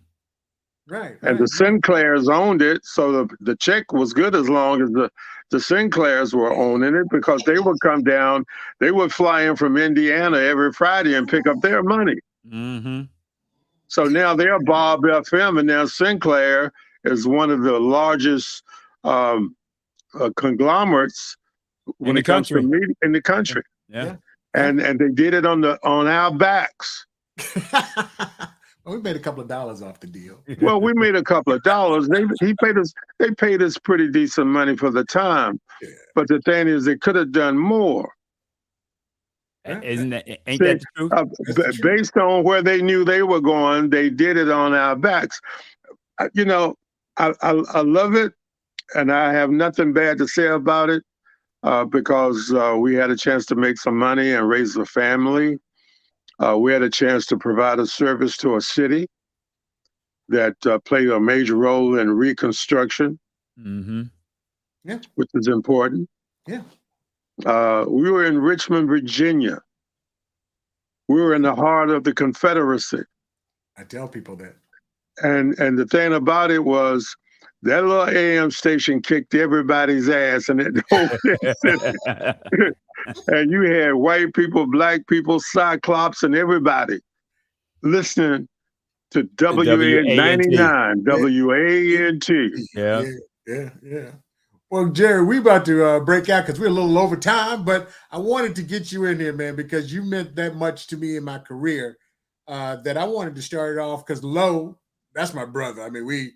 Right. And the right. Sinclairs owned it. So the check was good as long as the Sinclairs were owning it, because they would come down, they would fly in from Indiana every Friday and pick up their money. Mhm. So now they're Bob FM, and now Sinclair is one of the largest conglomerates when In it the comes to country. media in the country. Yeah. And they did it on our backs. Well, we made a couple of dollars off the deal. Well, we made a couple of dollars. They paid us pretty decent money for the time. Yeah. But the thing is, they could have done more. Ain't that See, the truth? Based on where they knew they were going, they did it on our backs. I love it, and I have nothing bad to say about it, because we had a chance to make some money and raise a family. We had a chance to provide a service to a city that played a major role in reconstruction, Mhm. which is important. Yeah. We were in Richmond, Virginia. We were in the heart of the Confederacy. I tell people that. And the thing about it was that little AM station kicked everybody's ass in that whole city. And you had white people, black people, Cyclops, and everybody listening to WA99, WANT. Yeah. Yeah. Well, Jerry, we about to break out because we're a little over time, but I wanted to get you in here, man, because you meant that much to me in my career that I wanted to start it off because Low, that's my brother. I mean, we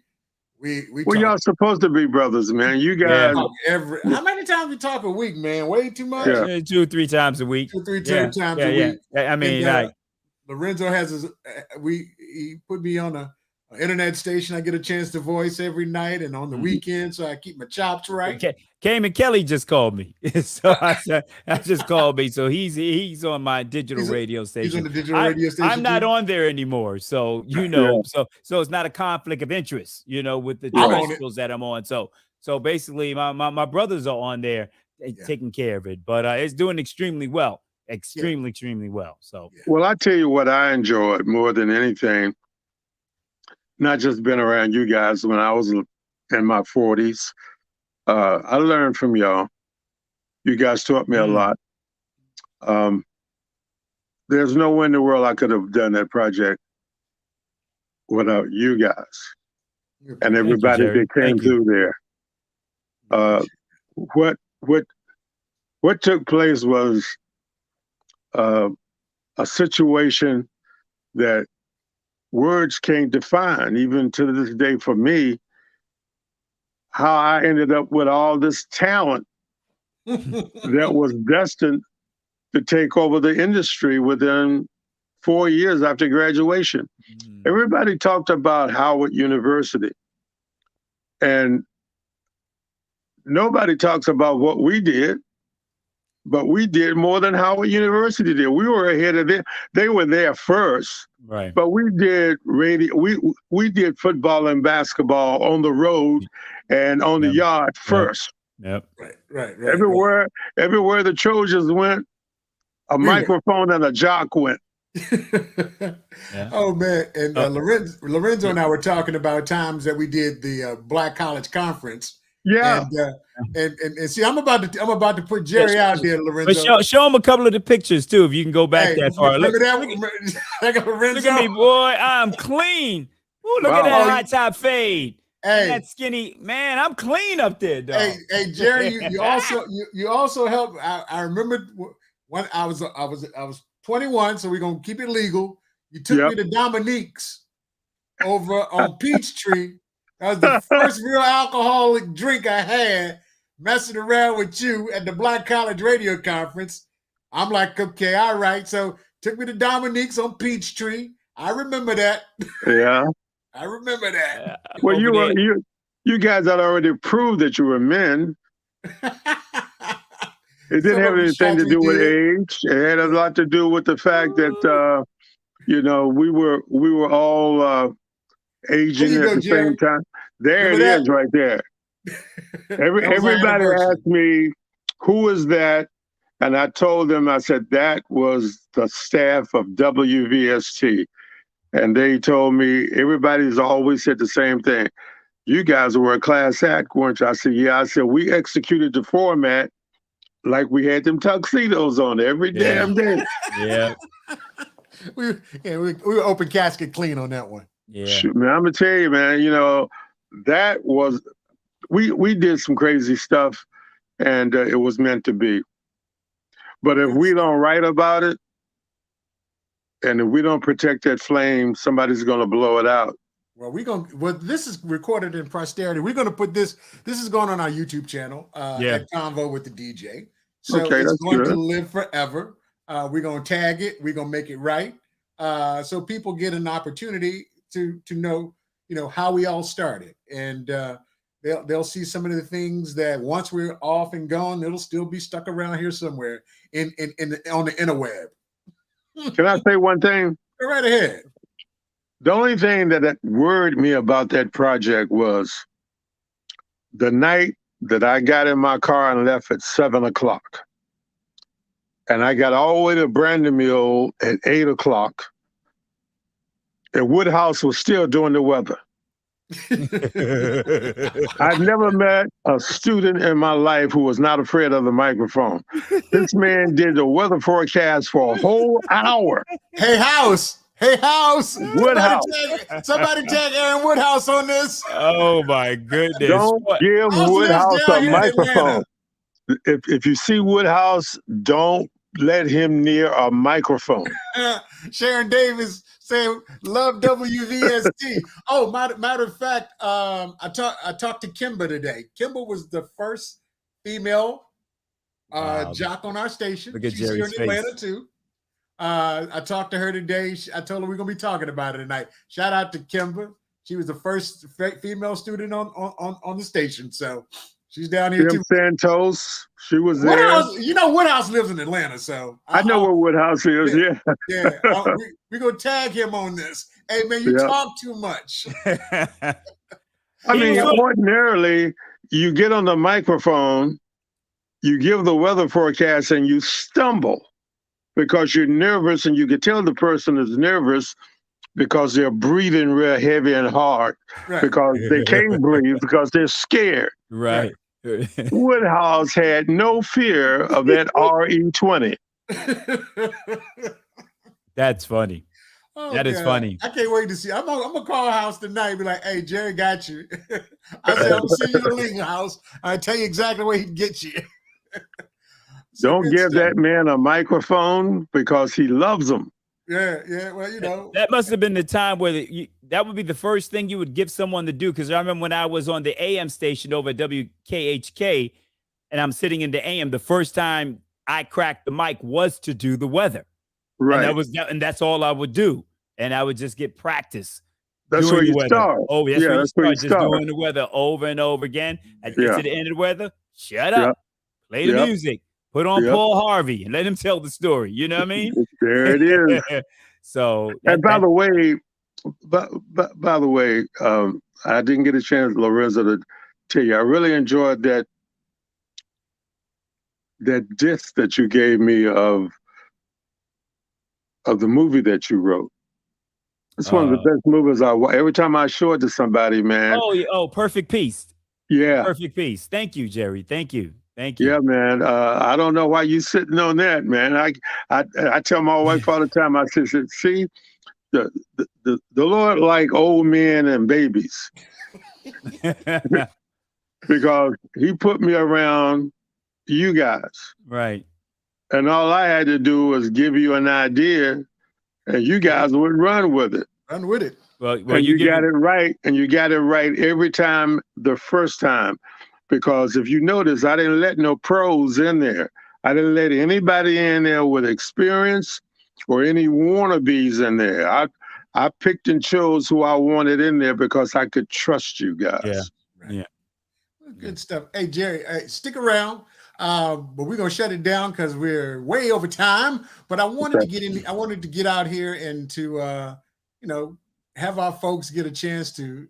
Well, y'all supposed to be brothers, man. You guys. talk how many times we talk a week, man? Way too much. Yeah. 2 or 3 times a week. 2 or 3 Yeah. times Yeah, a yeah. week. I mean, And, like, Lorenzo has his. He put me on a internet station. I get a chance to voice every night and on the weekend, so I keep my chops right. Cayman Kelly just called me. So I just called me. So he's on my digital radio station. He's on the digital radio station. I'm not on there anymore. So so it's not a conflict of interest, with the terrestrials that I'm on. So basically my brothers are on there taking care of it, but it's doing extremely well. Extremely well. So well, I tell you what I enjoyed more than anything, not just being around you guys when I was in my 40s. I learned from y'all. You guys taught me a lot. There's no way in the world I could have done that project without you guys and everybody that came through there. What took place was a situation that words can't define, even to this day for me, how I ended up with all this talent that was destined to take over the industry within 4 years after graduation. Everybody talked about Howard University, and nobody talks about what we did. But we did more than Howard University did. We were ahead of them. They were there first. Right. But we did radio. We did football and basketball on the road and on the yard first. Yep. Right. Everywhere the Trojans went, a microphone and a jock went. Oh man, and Lorenzo and I were talking about times that we did the Black College Conference Yeah. And see, I'm about to put Jerry out there, Lorenzo. But show him a couple of the pictures too, if you can go back that far. Remember Look, that? look at me, boy. I'm clean. Ooh, look at that high top fade. Hey, that skinny man. I'm clean up there, dog. Hey, Jerry, you also helped. I remember when I was 21, so we're gonna keep it legal. You took me to Dominique's over on Peachtree. That was the first real alcoholic drink I had, messing around with you at the Black College Radio Conference. I'm like, okay, all right. So took me to Dominique's on Peachtree. I remember that. Yeah. I remember that. Well, you guys had already proved that you were men. It didn't have anything to do with age. It had a lot to do with the fact that we were all aging at the same time. There it is, right there. Everybody asked me, "Who is that?" And I told them, I said, that was the staff of WVST. And they told me, everybody's always said the same thing. You guys were a class act, weren't you? I said, yeah. I said, we executed the format like we had them tuxedos on every damn day. Yeah. we were open casket clean on that one. Yeah. Shoot, man, I'm gonna tell you, man, that was, we did some crazy stuff, and it was meant to be. But if we don't write about it, and if we don't protect that flame, somebody's going to blow it out. Well, this is recorded in posterity. We're going to put this is going on our YouTube channel, at Convo with the DJ. So it's going to live forever. We're going to tag it. We're going to make it right. So people get an opportunity to know, how we all started. And they'll see some of the things that once we're off and gone, it'll still be stuck around here somewhere on the interweb. Can I say one thing? Go right ahead. The only thing that worried me about that project was the night that I got in my car and left at 7:00. And I got all the way to Brandon Mill at 8:00. And Woodhouse was still doing the weather. I've never met a student in my life who was not afraid of the microphone. This man did the weather forecast for a whole hour. Hey, House. Woodhouse. Somebody tag Aaron Woodhouse on this. Oh, my goodness. Don't give Woodhouse a microphone. If you see Woodhouse, don't let him near a microphone. Sharon Davis saying, love WVST. Oh, matter of fact, I talked to Kimba today. Kimba was the first female jock on our station. Look at She's here in Jerry's Atlanta face. too. I talked to her today. I told her we're gonna be talking about it tonight. Shout out to Kimba. She was the first female student on the station. So she's down here too. Santos, she was there. Woodhouse lives in Atlanta, so I know where Woodhouse is. Yeah. We're gonna tag him on this. Hey man, you talk too much. I mean, ordinarily, you get on the microphone, you give the weather forecast, and you stumble because you're nervous, and you can tell the person is nervous because they're breathing real heavy and hard, because they can't breathe because they're scared. Right. Woodhouse had no fear of that RE20. That's funny. Oh, that is funny. I can't wait to see. I'm gonna call House tonight and be like, hey, Jerry got you. I said, I'm gonna send you the link, House. I'll tell you exactly where he can get you. Don't give that man a microphone because he loves them. Yeah. Well, that must have been the time where that would be the first thing you would give someone to do. Because I remember when I was on the AM station over at WKHK, and I'm sitting in the AM, the first time I cracked the mic was to do the weather. Right. And that's all I would do. And I would just get practice. That's where you start. Oh, that's where you start. Just doing the weather over and over again. At get to the end of the weather, shut up. Play the music. Put on Paul Harvey and let him tell the story. You know what I mean? There it is. So, and by the way, I didn't get a chance, Lorenzo, to tell you, I really enjoyed that disc that you gave me of the movie that you wrote. It's one of the best movies I watch. Every time I show it to somebody, man. Oh, Perfect Peace. Yeah. Perfect piece. Thank you, Jerry. Thank you. Thank you. Yeah, man. I don't know why you sitting on that, man. I tell my wife all the time. I said, see, the Lord like old men and babies because He put me around you guys, Right. and all I had to do was give you an idea, and you guys would run with it. Run with it. Well, And you you got it right, and you got it right every time the first time. Because if you notice, I didn't let no pros in there. I didn't let anybody in there with experience or any wannabes in there. I picked and chose who I wanted in there because I could trust you guys. Yeah. Right. Yeah. Good stuff. Hey, Jerry, stick around. But we're gonna shut it down because we're way over time. But I wanted to get in. I wanted to get out here and to have our folks get a chance to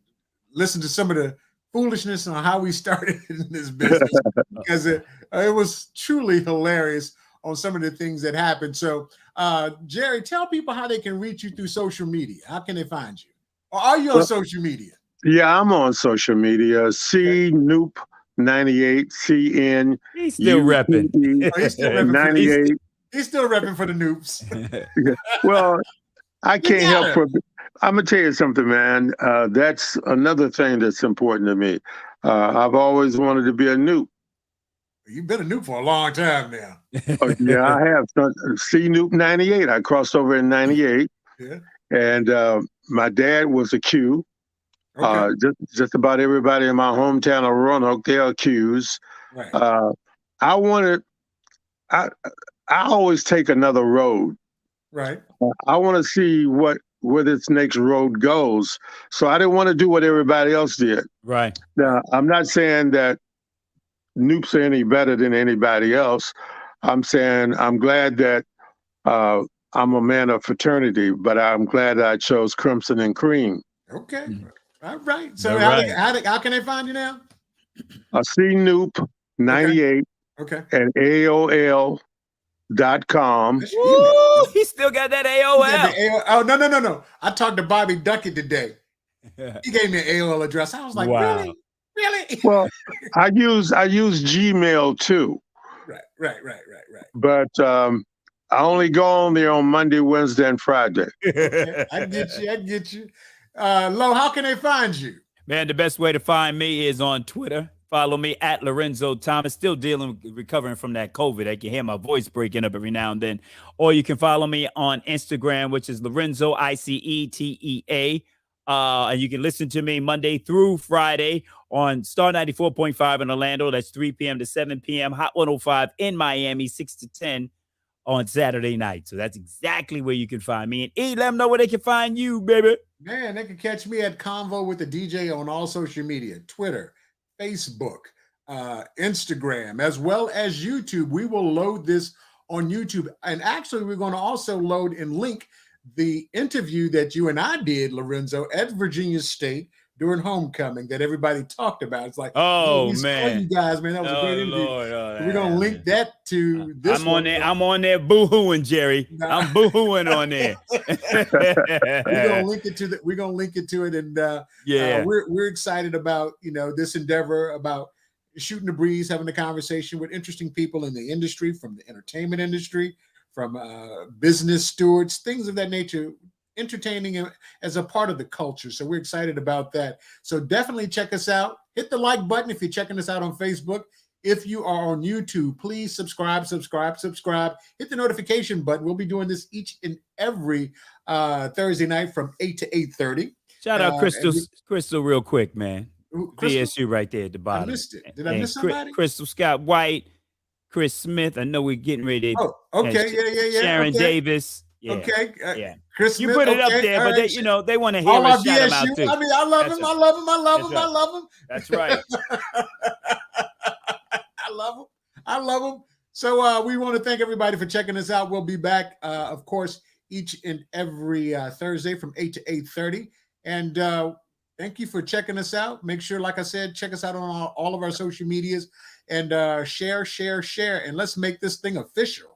listen to some of the foolishness on how we started in this business because it was truly hilarious on some of the things that happened. So, Jerry, tell people how they can reach you through social media. How can they find you? Or are you on social media? Yeah, I'm on social media. C Noop 98 CN. He's still repping. He's still repping 98. He's still repping for the Noops. Well, I can't help for. I'm gonna tell you something, man. That's another thing that's important to me. I've always wanted to be a Noop. You've been a Noop for a long time now. Yeah, I have. C Noop 98. I crossed over in 98. Yeah. And my dad was a Q. Okay. Just about everybody in my hometown of Roanoke, they are Qs. Right. I always take another road. Right. I want to see where this next road goes. So I didn't want to do what everybody else did. Right. Now, I'm not saying that Noops are any better than anybody else. I'm saying I'm glad that I'm a man of fraternity, but I'm glad that I chose Crimson and Cream. Okay. All right. So how can they find you now? C Noop 98 at AOL.com. Woo, he still got that AOL. Oh, no. I talked to Bobby Duckett today. He gave me an AOL address. I was like, wow. Really? Well, I use Gmail too. Right. But I only go on there on Monday, Wednesday, and Friday. Okay. I get you. Lo, how can they find you? Man, the best way to find me is on Twitter. Follow me at Lorenzo Thomas. Still recovering from that COVID. I can hear my voice breaking up every now and then. Or you can follow me on Instagram, which is Lorenzo ICETEA. And you can listen to me Monday through Friday on Star 94.5 in Orlando. That's 3 p.m. to 7 p.m. Hot 105 in Miami, 6 to 10 on Saturday night. So that's exactly where you can find me. And let them know where they can find you, baby. Man, they can catch me at Convo with the DJ on all social media, Twitter, Facebook, Instagram, as well as YouTube. We will load this on YouTube. And actually, we're going to also load and link the interview that you and I did, Lorenzo, at Virginia State during homecoming that everybody talked about. It's like, oh man, you guys, man, that was a great interview. We're gonna link that to this. I'm on there boo-hooing, Jerry. I'm boo-hooing on there. We're gonna link it to it, and yeah, we're excited about this endeavor, about shooting the breeze, having a conversation with interesting people in the industry, from the entertainment industry, from business stewards, things of that nature, entertaining as a part of the culture. So we're excited about that. So definitely check us out. Hit the like button if you're checking us out on Facebook. If you are on YouTube, please subscribe. Hit the notification button. We'll be doing this each and every Thursday night from 8 to 8:30. Shout out Crystal real quick, man. VSU right there at the bottom. I missed it. Did I miss somebody? Crystal Scott White, Chris Smith. I know we're getting ready. Oh, okay. Yeah. Sharon Davis. Yeah. Okay. Yeah. Chris you Smith, put it up there, but right. They want to hear us shout them out too. I mean, I love him. I love him. That's right. I love him. So we want to thank everybody for checking us out. We'll be back, of course, each and every Thursday from 8 to 8:30. And thank you for checking us out. Make sure, like I said, check us out on all of our social medias and share. And let's make this thing official.